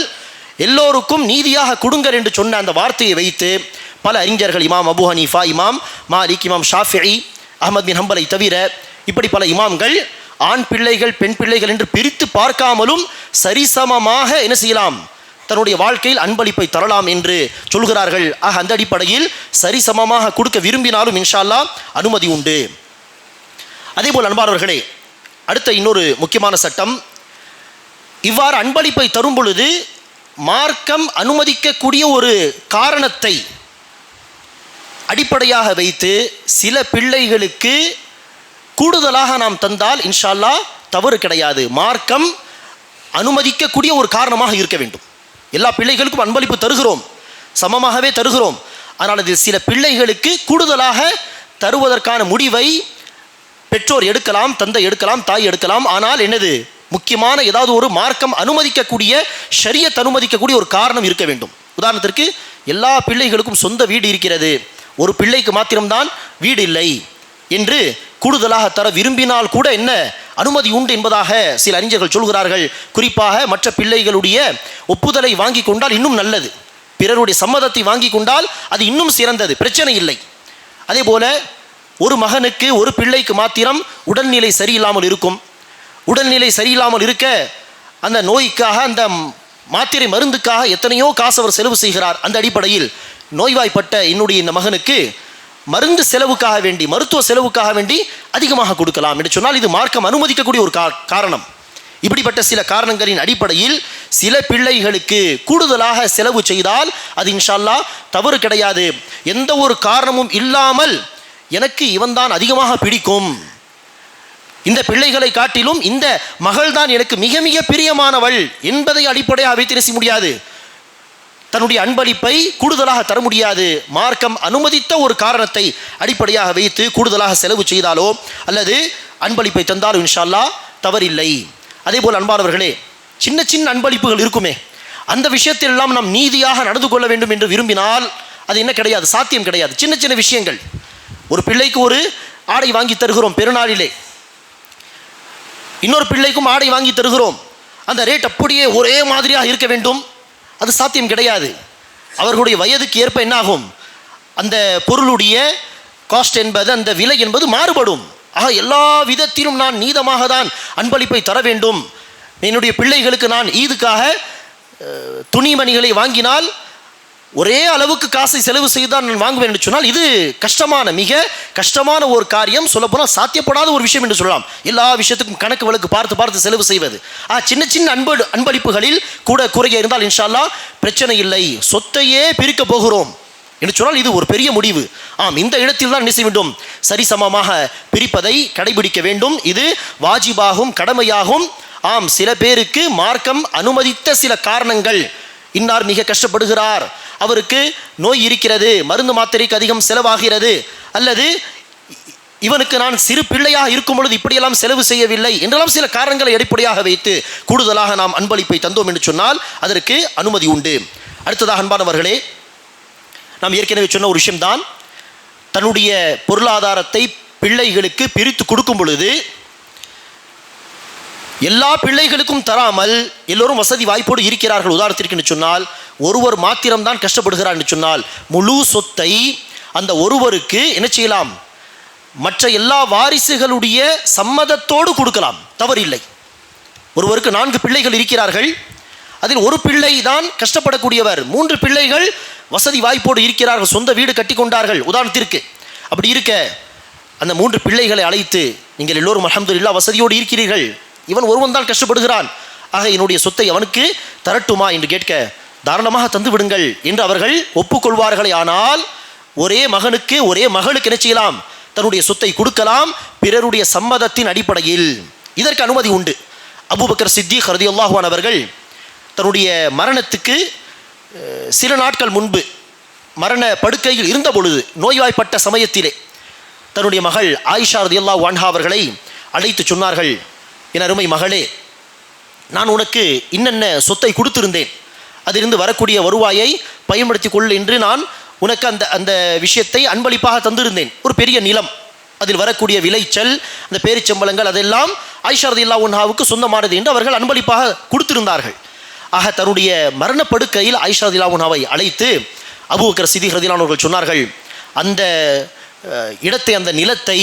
[SPEAKER 1] எல்லோருக்கும் நீதியாக கொடுங்கள் என்று சொன்ன அந்த வார்த்தையை வைத்து பல அறிஞர்கள், இமாம் அபு ஹனீஃபா, இமாம் மாலிக், இமாம் ஷாஃபிஈ, அஹ்மத் பின் ஹம்பலை தவிர இப்படி பல இமாம்கள் ஆண் பிள்ளைகள் பெண் பிள்ளைகள் என்று பிரித்து பார்க்காமலும் சரிசமமாக என்ன செய்யலாம், தன்னுடைய வாழ்க்கையில் அன்பளிப்பை தரலாம் என்று சொல்கிறார்கள். ஆக அந்த அடிப்படையில் சரிசமமாக கொடுக்க விரும்பினாலும் இன்ஷா அல்லாஹ் அனுமதி உண்டு. அதேபோல் அன்பானவர்களே, அடுத்த இன்னொரு முக்கியமான சட்டம், இவ்வாறு அன்பளிப்பை தரும் பொழுது மார்க்கம் அனுமதிக்கக்கூடிய ஒரு காரணத்தை அடிப்படையாக வைத்து சில பிள்ளைகளுக்கு கூடுதலாக நாம் தந்தால் இன்ஷா அல்லாஹ் தவறு கிடையாது. மார்க்கம் அனுமதிக்கக்கூடிய ஒரு காரணமாக இருக்க வேண்டும். எல்லா பிள்ளைகளுக்கும் அன்பளிப்பு தருகிறோம், சமமாகவே தருகிறோம். ஆனால் அதில் சில பிள்ளைகளுக்கு கூடுதலாக தருவதற்கான முடிவை பெற்றோர் எடுக்கலாம், தந்தை எடுக்கலாம், தாய் எடுக்கலாம். ஆனால் என்னது, முக்கியமான ஏதாவது ஒரு மார்க்கம் அனுமதிக்கக்கூடிய, ஷரியத் அனுமதிக்கக்கூடிய ஒரு காரணம் இருக்க வேண்டும். உதாரணத்திற்கு, எல்லா பிள்ளைகளுக்கும் சொந்த வீடு இருக்கிறது, ஒரு பிள்ளைக்கு மாத்திரம்தான் வீடு இல்லை என்று கூடுதலாக தர விரும்பினால் கூட என்ன அனுமதி உண்டு என்பதாக சில அறிஞர்கள் சொல்கிறார்கள். குறிப்பாக மற்ற பிள்ளைகளுடைய ஒப்புதலை வாங்கி கொண்டால் இன்னும் நல்லது, பிறருடைய சம்மதத்தை வாங்கி கொண்டால் அது இன்னும் சிறந்தது, பிரச்சனை இல்லை. அதே போல ஒரு மகனுக்கு ஒரு பிள்ளைக்கு மாத்திரம் உடல்நிலை சரியில்லாமல் இருக்கும். உடல்நிலை சரியில்லாமல் இருக்க அந்த நோய்க்காக, அந்த மாத்திரை மருந்துக்காக எத்தனையோ காசு அவர் செலவு செய்கிறார். அந்த அடிப்படையில் நோய்வாய்ப்பட்ட என்னுடைய இந்த மகனுக்கு மருந்து செலவுக்காக வேண்டி, மருத்துவ செலவுக்காக வேண்டி அதிகமாக கொடுக்கலாம் என்று சொன்னால் இது மார்க்கம் அனுமதிக்கக்கூடிய ஒரு காரணம். இப்படிப்பட்ட சில காரணங்களின் அடிப்படையில் சில பிள்ளைகளுக்கு கூடுதலாக செலவு செய்தால் அது இன்ஷா அல்லாஹ் தவறு கிடையாது. எந்த ஒரு காரணமும் இல்லாமல் எனக்கு இவன்தான் அதிகமாக பிடிக்கும், இந்த பிள்ளைகளை காட்டிலும் இந்த மகள் தான் எனக்கு மிக மிக பிரியமானவள் என்பதை அடிப்படையாக வைத்து பேச முடியாது, தன்னுடைய அன்பளிப்பை கூடுதலாக தர முடியாது. மார்க்கம் அனுமதித்த ஒரு காரணத்தை அடிப்படையாக வைத்து கூடுதலாக செலவு செய்தாலோ அல்லது அன்பளிப்பை தந்தாலோ இன்ஷா அல்லாஹ் தவறில்லை. அதே போல் அன்பானவர்களே, சின்ன சின்ன அன்பளிப்புகள் இருக்குமே, அந்த விஷயத்தில் எல்லாம் நாம் நீதியாக நடந்து கொள்ள வேண்டும் என்று விரும்பினால் அது என்ன கிடையாது, சாத்தியம் கிடையாது. சின்ன சின்ன விஷயங்கள், ஒரு பிள்ளைக்கு ஒரு ஆடை வாங்கி தருகிறோம் பெருநாளிலே, இன்னொரு பிள்ளைக்கும் ஆடை வாங்கி தருகிறோம், அந்த ரேட் அப்படியே ஒரே மாதிரியாக இருக்க வேண்டும், அது சாத்தியம் கிடையாது. அவர்களுடைய வயதுக்கு ஏற்ப என்னாகும், அந்த பொருளுடைய காஸ்ட் என்பது, அந்த விலை என்பது மாறுபடும். ஆக எல்லா விதத்திலும் நான் நீதமாக தான் அன்பளிப்பை தர வேண்டும். என்னுடைய பிள்ளைகளுக்கு நான் ஈதுக்காக துணிமணிகளை வாங்கினால் ஒரே அளவுக்கு காசை செலவு செய்துதான் நான் வாங்குவேன் என்று சொன்னால் இது கஷ்டமான, மிக கஷ்டமான ஒரு காரியம். சொல்லப்போனால் சாத்தியப்படாத ஒரு விஷயம் என்று சொல்லலாம். எல்லா விஷயத்துக்கும் கணக்கு வழக்கு பார்த்து செலவு செய்வது. சின்ன சின்ன அன்பளிப்புகளில் கூட குறைய இருந்தால் இன்ஷா அல்லாஹ் பிரச்சனை இல்லை. சொத்தையே பிரிக்க போகிறோம் என்று சொன்னால் இது ஒரு பெரிய முடிவு. இந்த இடத்தில் தான் என்ன செய்ய வேண்டும்? சரிசமமாக பிரிப்பதை கடைபிடிக்க வேண்டும். இது வாஜிபாகும், கடமையாகும். சில பேருக்கு மார்க்கம் அனுமதித்த சில காரணங்கள், இன்னார் மிக கஷ்டப்படுகிறார், அவருக்கு நோய் இருக்கிறது, மருந்து மாத்திரைக்கு அதிகம் செலவாகிறது, அல்லது இவனுக்கு நான் சிறு பிள்ளையாக இருக்கும் பொழுது இப்படியெல்லாம் செலவு செய்யவில்லை என்றெல்லாம் சில காரணங்களை அடிப்படையாக வைத்து கூடுதலாக நாம் அன்பளிப்பை தந்தோம் என்று சொன்னால் அதற்கு அனுமதி உண்டு. அடுத்ததாக அன்பானவர்களே, நாம் ஏற்கனவே சொன்ன ஒரு விஷயம்தான், தன்னுடைய பொருளாதாரத்தை பிள்ளைகளுக்கு பிரித்து கொடுக்கும் பொழுது எல்லா பிள்ளைகளுக்கும் தராமல் எல்லோரும் வசதி வாய்ப்போடு இருக்கிறார்கள். உதாரணத்திற்கு சொன்னால் ஒருவர் மாத்திரம்தான் கஷ்டப்படுகிறார் என்று சொன்னால் முழு சொத்தை அந்த ஒருவருக்கு என்ன செய்யலாம்? மற்ற எல்லா வாரிசுகளுடைய சம்மதத்தோடு கொடுக்கலாம், தவறில்லை. ஒருவருக்கு 4 பிள்ளைகள் இருக்கிறார்கள், அதில் ஒரு பிள்ளை தான் கஷ்டப்படக்கூடியவர், 3 பிள்ளைகள் வசதி வாய்ப்போடு இருக்கிறார்கள், சொந்த வீடு கட்டி கொண்டார்கள் உதாரணத்திற்கு. அப்படி இருக்க அந்த 3 பிள்ளைகளை அழைத்து, நீங்கள் எல்லோரும் அல்ஹம்துலில்லாஹ் வசதியோடு இருக்கிறீர்கள், இவன் ஒருவன் தான் கஷ்டப்படுகிறான், ஆக என்னுடைய சொத்தை அவனுக்கு தரட்டுமா என்று கேட்க தாராளமாக தந்து விடுங்கள் என்று அவர்கள் ஒப்புக்கொள்வார்களே. ஆனால் ஒரே மகனுக்கு ஒரே மகளுக்கு என்ன செய்யலாம்? தன்னுடைய சொத்தை கொடுக்கலாம், பிறருடைய சம்மதத்தின் அடிப்படையில். இதற்கு அனுமதி உண்டு. அபூபக்கர் சித்திக் ரலியல்லாஹு அன்ஹு அவர்கள் தன்னுடைய மரணத்துக்கு சில நாட்கள் முன்பு மரண படுக்கையில் இருந்த பொழுது, நோய்வாய்ப்பட்ட சமயத்திலே தன்னுடைய மகள் ஆயிஷா ரலியல்லாஹு அன்ஹா அவர்களை அழைத்து சொன்னார்கள், என் அருமை மகளே, நான் உனக்கு இன்னென்ன சொத்தை கொடுத்திருந்தேன், அதிலிருந்து வரக்கூடிய வருவாயை பயன்படுத்தி கொள் என்று நான் உனக்கு அந்த விஷயத்தை அன்பளிப்பாக தந்திருந்தேன். ஒரு பெரிய நிலம், அதில் வரக்கூடிய விளைச்சல், அந்த பேரிச்சம்பளங்கள் அதெல்லாம் ஆயிஷா ரலியல்லாஹு அன்ஹாவுக்கு சொந்தமானது என்று அவர்கள் அன்பளிப்பாக கொடுத்திருந்தார்கள். ஆக தன்னுடைய மரணப்படுக்கையில் ஆயிஷா ரலியல்லாஹு அன்ஹாவை அழைத்து அபூபக்கர் சித்திக் ரலியல்லாஹு அன்ஹு அவர்கள் சொன்னார்கள், அந்த இடத்தை, அந்த நிலத்தை,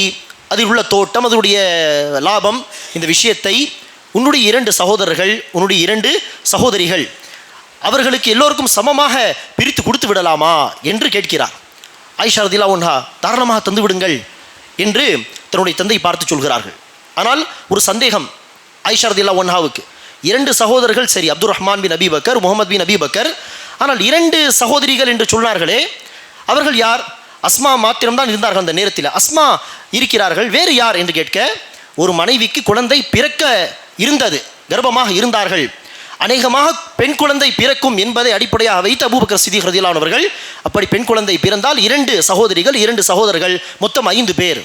[SPEAKER 1] அதில் உள்ள தோட்டம், அதனுடைய லாபம், இந்த விஷயத்தை உன்னுடைய 2 சகோதரர்கள், உன்னுடைய 2 சகோதரிகள், அவர்களுக்கு எல்லோருக்கும் சமமாக பிரித்து கொடுத்து விடலாமா என்று கேட்கிறார். ஆயிஷா ரலியல்லாஹு அன்ஹா தாராளமாக தந்து விடுங்கள் என்று தன்னுடைய தந்தை பார்த்து சொல்கிறார்கள். ஆனால் ஒரு சந்தேகம் ஆயிஷா ரலியல்லாஹு அன்ஹாவுக்கு. 2 சகோதரர்கள் சரி, அப்துர் ரஹ்மான் பின் அபி பக்கர், முகமது பின் அபி பக்கர், ஆனால் 2 சகோதரிகள் என்று சொன்னார்களே, அவர்கள் யார்? அஸ்மா மாத்திரம்தான் இருந்தார்கள் அந்த நேரத்தில். அஸ்மா இருக்கிறார்கள், வேறு யார் என்று கேட்க, ஒரு மனைவிக்கு குழந்தை பிறக்க இருந்தது, கர்ப்பமாக இருந்தார்கள், அநேகமாக பெண் குழந்தை பிறக்கும் என்பதை அடிப்படையாக வைத்து அபூபக்கர் சித்திக் ரலியல்லாஹு அன்ஹு அவர்கள், அப்படி பெண் குழந்தை பிறந்தால் 2 சகோதரிகள் 2 சகோதரர்கள், மொத்தம் 5 பேர்,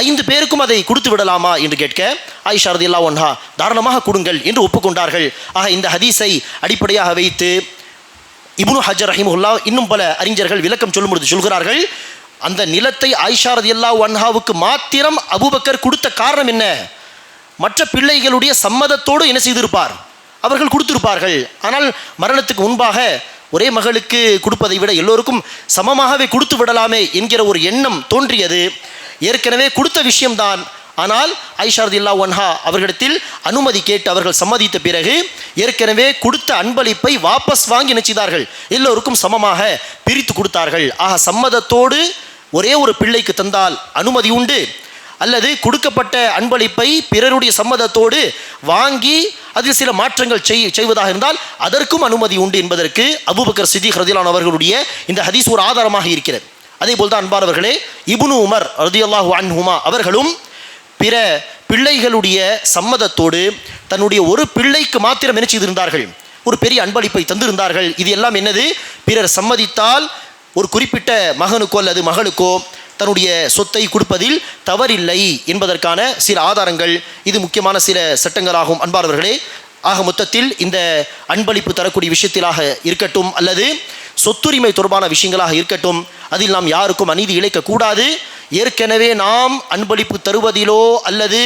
[SPEAKER 1] 5 பேருக்கும் அதை கொடுத்து விடலாமா என்று கேட்க ஆயிஷா ரலியல்லாஹு அன்ஹா தாராளமாக கொடுங்கள் என்று ஒப்புக்கொண்டார்கள். ஆக இந்த ஹதீஸை அடிப்படையாக வைத்து இப்னு ஹஜர் ரஹிமஹுல்லாஹ் இன்னும் பல அறிஞர்கள் விளக்கம் சொல்லும்பொழுது சொல்கிறார்கள், அந்த நிலத்தை ஆயிஷா ரலியல்லாஹு அன்ஹாவுக்கு மாத்திரம் அபூபக்கர் கொடுத்த காரணம் என்ன? மற்ற பிள்ளைகளுடைய சம்மதத்தோடு என்ன செய்திருப்பார்? அவர்கள் கொடுத்திருப்பார்கள். ஆனால் மரணத்துக்கு முன்பாக ஒரே மகளுக்கு கொடுப்பதை விட எல்லோருக்கும் சமமாகவே கொடுத்து விடலாமே என்கிற ஒரு எண்ணம் தோன்றியது. ஏற்கனவே கொடுத்த விஷயம்தான், ஆனால் ஆயிஷா ரலியல்லாஹு அன்ஹா அவர்களிடத்தில் அனுமதி கேட்டு அவர்கள் சம்மதித்த பிறகு ஏற்கனவே கொடுத்த அன்பளிப்பை வாபஸ் வாங்கி நினைச்சார்கள், எல்லோருக்கும் சமமாக பிரித்து கொடுத்தார்கள். ஆக சம்மதத்தோடு ஒரே ஒரு பிள்ளைக்கு தந்தால் அனுமதி உண்டு, அல்லது கொடுக்கப்பட்ட அன்பளிப்பை பிறருடைய சம்மதத்தோடு வாங்கி அதில் சில மாற்றங்கள் செய்வதாக இருந்தால் அதற்கும் அனுமதி உண்டு என்பதற்கு அபூபக்கர் சித்திக் ரலியல்லாஹு அன்ஹு அவர்களுடைய இந்த ஹதீஸ் ஒரு ஆதாரமாக இருக்கிறது. அதே போல் தான் அன்பானவர்களே, இப்னு உமர் ரலியல்லாஹு அன்ஹுமா அவர்களும் பிற பிள்ளைகளுடைய சம்மதத்தோடு தன்னுடைய ஒரு பிள்ளைக்கு மாத்திரம் என்ன செய்திருந்தார்கள்? ஒரு பெரிய அன்பளிப்பை தந்திருந்தார்கள். இது எல்லாம் என்னது? பிறர் சம்மதித்தால் ஒரு குறிப்பிட்ட மகனுக்கோ அல்லது மகளுக்கோ தன்னுடைய சொத்தை கொடுப்பதில் தவறில்லை என்பதற்கான சில ஆதாரங்கள், இது முக்கியமான சில சட்டங்களாகும் அன்பானவர்களே. ஆக மொத்தத்தில் இந்த அன்பளிப்பு தரக்கூடிய விஷயத்திலாக இருக்கட்டும் அல்லது சொத்துரிமை தொடர்பான விஷயங்களாக இருக்கட்டும், அதில் நாம் யாருக்கும் அநீதி இழைக்கக்கூடாது. ஏற்கனவே நாம் அன்பளிப்பு தருவதிலோ அல்லது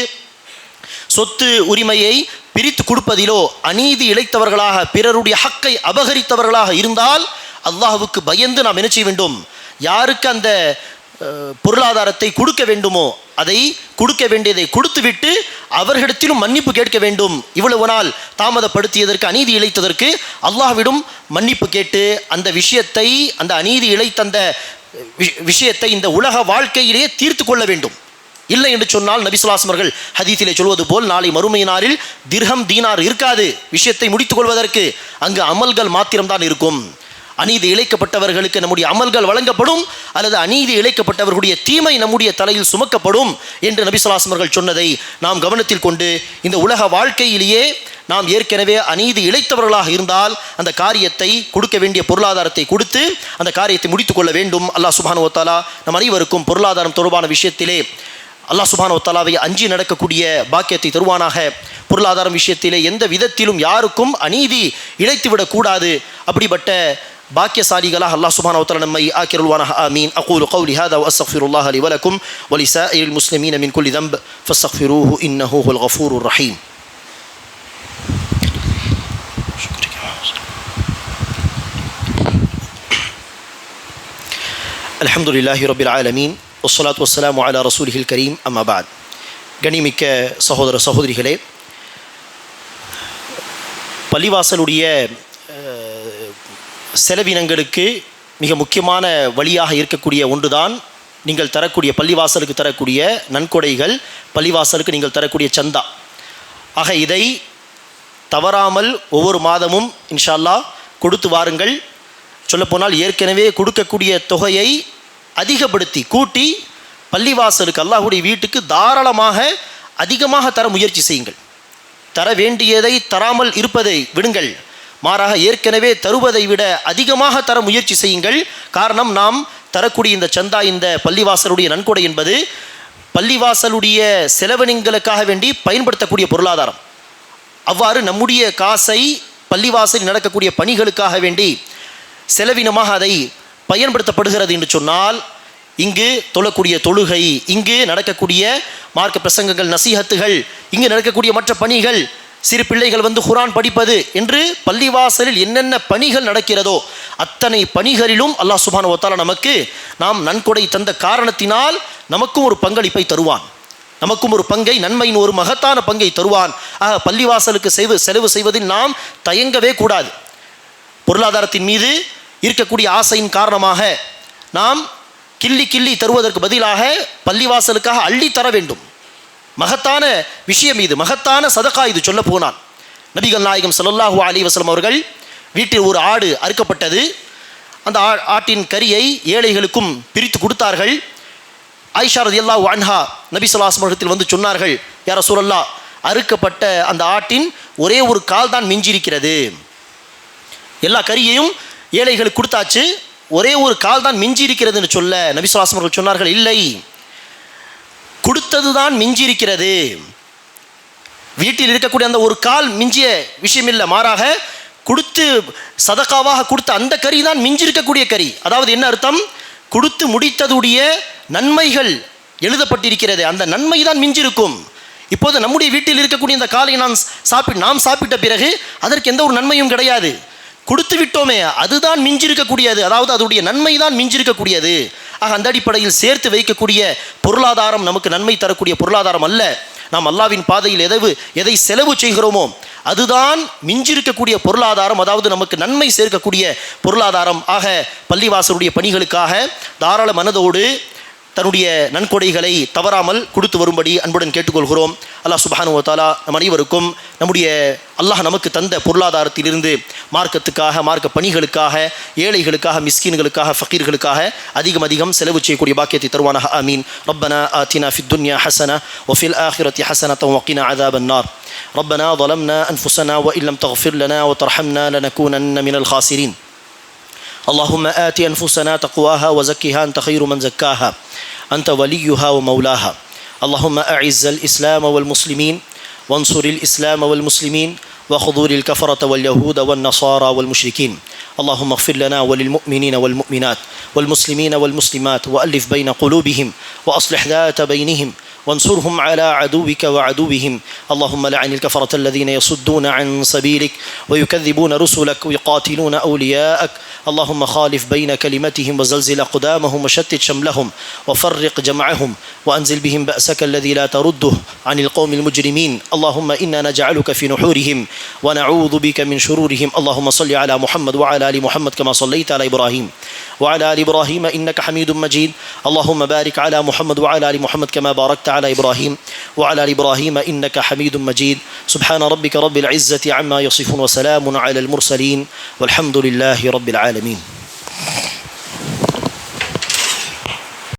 [SPEAKER 1] சொத்து உரிமையை பிரித்து கொடுப்பதிலோ அநீதி இழைத்தவர்களாக, பிறருடைய ஹக்கை அபகரித்தவர்களாக இருந்தால் அல்லாஹ்வுக்கு பயந்து நாம் என்ன செய்ய வேண்டும்? யாருக்கு அந்த பொருளாதாரத்தை கொடுக்க வேண்டுமோ அதை கொடுக்க வேண்டியதை கொடுத்துவிட்டு அவர்களிடத்திலும் மன்னிப்பு கேட்க வேண்டும். இவ்வளவு நாள் தாமதப்படுத்தியதற்கு, அநீதி இழைத்ததற்கு அல்லாஹ்விடம் மன்னிப்பு கேட்டு அந்த விஷயத்தை, அந்த அநீதி இழைத்த அந்த விஷயத்தை இந்த உலக வாழ்க்கையிலேயே தீர்த்து கொள்ள வேண்டும். இல்லை என்று சொன்னால் நபி ஸல்லல்லாஹு அலைஹி வஸல்லம் ஹதீஸிலே சொல்வது போல் நாளை மறுமை நாளில் திர்ஹம் தீனார் இருக்காது விஷயத்தை முடித்துக் கொள்வதற்கு. அங்கு அமல்கள் மாத்திரம்தான் இருக்கும். அநீதி இழைக்கப்பட்டவர்களுக்கு நம்முடைய அமல்கள் வழங்கப்படும், அல்லது அநீதி இழைக்கப்பட்டவர்களுடைய தீமை நம்முடைய தலையில் சுமக்கப்படும் என்று நபி ஸல்லல்லாஹு அலைஹி வஸல்லம் சொன்னதை நாம் கவனத்தில் கொண்டு இந்த உலக வாழ்க்கையிலேயே நாம் ஏற்கனவே அநீதி இழைத்தவர்களாக இருந்தால் அந்த காரியத்தை, கொடுக்க வேண்டிய பொருளாதாரத்தை கொடுத்து அந்த காரியத்தை முடித்துக் கொள்ள வேண்டும். அல்லாஹ் சுப்ஹானஹு வ தஆலா நம் அனைவருக்கும் பொருளாதாரம் தொடர்பான விஷயத்திலே அல்லாஹ் சுப்ஹானஹு வ தஆலாவை அஞ்சி நடக்கக்கூடிய பாக்கியத்தை தருவானாக. பொருளாதாரம் விஷயத்திலே எந்த விதத்திலும் யாருக்கும் அநீதி இழைத்துவிடக்கூடாது. அப்படிப்பட்ட பாக்கியசாலிகளாக அல்லாஹ் சுப்ஹானஹு வ தஆலா நம்மை ஆக்கிருள்வானாக. ஆமீன். அகூலு கௌலி ஹாதா வ அஸ்தக்ஃபிருல்லாஹ லி வ லக்கும் வ லிஸாயிரில் முஸ்லிமீன மின் குல்லி தன்ப் ஃபஸ்தக்ஃபிரூஹு இன்னஹு ஹுவல் கஃபூருர் ரஹீம். அல்ஹம்துலில்லாஹி ரப்பில் ஆலமீன் வஸ்ஸலாத்து வஸ்ஸலாமு அலா ரசூலிஹில் கரீம். அம்மா பஅத். கண்ணியமிக்க சகோதர சகோதரிகளே, பள்ளிவாசலுடைய செலவினங்களுக்கு மிக முக்கியமான வழியாக இருக்கக்கூடிய ஒன்றுதான் நீங்கள் தரக்கூடிய, பள்ளிவாசலுக்கு தரக்கூடிய நன்கொடைகள், பள்ளிவாசலுக்கு நீங்கள் தரக்கூடிய சந்தா. ஆக இதை தவறாமல் ஒவ்வொரு மாதமும் இன்ஷா அல்லாஹ் கொடுத்து வாருங்கள். சொல்லப்போனால் ஏற்கனவே கொடுக்கக்கூடிய தொகையை அதிகப்படுத்தி கூட்டி பள்ளிவாசலுக்கு, அல்லாஹ்வுடைய வீட்டுக்கு தாராளமாக அதிகமாக தர முயற்சி செய்யுங்கள். தர வேண்டியதை தராமல் இருப்பதை விடுங்கள். மாறாக ஏற்கனவே தருவதை விட அதிகமாக தர முயற்சி செய்யுங்கள். காரணம், நாம் தரக்கூடிய இந்த சந்தா, இந்த பள்ளிவாசலுடைய நன்கொடை என்பது பள்ளிவாசலுடைய செலவினங்களுக்காக வேண்டி பயன்படுத்தக்கூடிய பொருளாதாரம். அவ்வாறு நம்முடைய காசை பள்ளிவாசலில் நடக்கக்கூடிய பணிகளுக்காக வேண்டி செலவினமாக அதை பயன்படுத்தப்படுகிறது என்று சொன்னால், இங்கு தொழக்கூடிய தொழுகை, இங்கு நடக்கக்கூடிய மார்க்க பிரசங்கங்கள், நசீஹத்துகள், இங்கு நடக்கக்கூடிய மற்ற பணிகள், சிறு பிள்ளைகள் வந்து குர்ஆன் படிப்பது என்று பள்ளிவாசலில் என்னென்ன பணிகள் நடக்கிறதோ அத்தனை பணிகளிலும் அல்லாஹ் சுப்ஹானஹு வ தஆலா நமக்கு, நாம் நன்கொடை தந்த காரணத்தினால் நமக்கும் ஒரு பங்களிப்பை தருவான். நமக்கும் ஒரு பங்கை, நன்மையின் ஒரு மகத்தான பங்கை தருவான். ஆக பள்ளிவாசலுக்கு செலவு செய்வதில் நாம் தயங்கவே கூடாது. பொருளாதாரத்தின் மீது இருக்கக்கூடிய ஆசையின் காரணமாக நாம் கிள்ளி தருவதற்கு பதிலாக பள்ளிவாசலுக்காக அள்ளி தர வேண்டும். மகத்தான விஷயம் இது, மகத்தான சதகா இது. சொல்ல போனால் நபிகள் நாயகம் ஸல்லல்லாஹு அலைஹி வஸல்லம் அவர்கள் வீட்டில் ஒரு ஆடு அறுக்கப்பட்டது. அந்த ஆட்டின் கரியை ஏழைகளுக்கும் பிரித்து கொடுத்தார்கள். ஆயிஷா ரலியல்லாஹு அன்ஹா நபி ஸல்லல்லாஹு அலைஹி வஸல்லம் வந்து சொன்னார்கள், யா ரசூலல்லாஹ், அறுக்கப்பட்ட அந்த ஆட்டின் ஒரே ஒரு கால் தான் மிஞ்சியிருக்கிறது. எல்லா கரியையும் ஏழைகளுக்கு கொடுத்தாச்சு, ஒரே ஒரு கால் தான் மிஞ்சி இருக்கிறது என்று சொல்ல நபி ஸல்லல்லாஹு அலைஹி வஸல்லம் சொன்னார்கள், இல்லை, கொடுத்தது தான் மிஞ்சி இருக்கிறது. வீட்டில் இருக்கக்கூடிய அந்த ஒரு கால் மிஞ்சிய விஷயம் இல்லை, மாறாக கொடுத்து சதகாவாக கொடுத்த அந்த கறி தான் மிஞ்சி இருக்கக்கூடிய கறி. அதாவது என்ன அர்த்தம்? கொடுத்து முடித்ததுடைய நன்மைகள் எழுதப்பட்டிருக்கிறது, அந்த நன்மை தான் மிஞ்சிருக்கும். இப்போது நம்முடைய வீட்டில் இருக்கக்கூடிய இந்த காலை நாம் சாப்பிட்ட பிறகு அதற்கு எந்த ஒரு நன்மையும் கிடையாது. கொடுத்து விட்டோமே, அதுதான் மிஞ்சிருக்கக்கூடியது, அதாவது அதனுடைய நன்மை தான் மிஞ்சிருக்கக்கூடியது. ஆக அந்த அடிப்படையில் சேர்த்து வைக்கக்கூடிய பொருளாதாரம் நமக்கு நன்மை தரக்கூடிய பொருளாதாரம் அல்ல. நாம் அல்லாஹ்வின் பாதையில் எதை செலவு செய்கிறோமோ அதுதான் மிஞ்சிருக்கக்கூடிய பொருளாதாரம், அதாவது நமக்கு நன்மை சேர்க்கக்கூடிய பொருளாதாரம். ஆக பள்ளிவாசலுடைய பணிகளுக்காக தாராள மனதோடு தன்னுடைய நன்கொடைகளை தவறாமல் கொடுத்து வரும்படி அன்புடன் கேட்டுக்கொள்கிறோம். அல்லாஹ் சுப்ஹானஹு வ தஆலா நம் அனைவருக்கும் நம்முடைய அல்லாஹ் நமக்கு தந்த பொருளாதாரத்திலிருந்து மார்க்கத்துக்காக, மார்க்க பணிகளுக்காக, ஏழைகளுக்காக, மிஸ்கீன்களுக்காக, ஃபகீர்களுக்காக அதிகம் செலவு செய்யக்கூடிய பாக்கியத்தை தருவானாக. ஆமீன். ரப்பனா ஆத்தினா ஃபித் துன்யா ஹஸனா வ ஃபில் ஆখিরাতি ஹஸனத்தன் வ கினா அஸாபன் நார். ரப்பனா ظلمنا أنفسنا وإن لم تغفر لنا وترحمنا لنكونن من الخاسرين. اللهم آت أنفسنا تقواها وزكها أنت خير من زكاها أنت وليها ومولاها. اللهم أعز الإسلام والمسلمين وانصر الإسلام والمسلمين وخذل الكفرة واليهود والنصارى والمشركين. اللهم اغفر لنا وللمؤمنين والمؤمنات والمسلمين والمسلمات وألف بين قلوبهم وأصلح ذات بينهم وانصرهم على عدوك وعدوهم. اللهم لعن الكفرة الذين يصدون عن سبيلك ويكذبون رسلك ويقاتلون أولياءك. اللهم خالف بين كلمتهم وزلزل أقدامهم وشتت شملهم وفرق جمعهم وأنزل بهم بأسك الذي لا ترده عن القوم المجرمين. اللهم إنا نجعلك في نحورهم ونعوذ بك من شرورهم. اللهم صل على محمد وعلى آل محمد كما صليت على إبراهيم وعلى آل إبراهيم إنك حميد مجيد. اللهم بارك على محمد وعلى آل محمد كما باركت على إبراهيم وعلى آل إبراهيم إنك حميد مجيد. سبحان ربك رب العزة عما يصفون وسلام على المرسلين والحمد لله رب العالمين.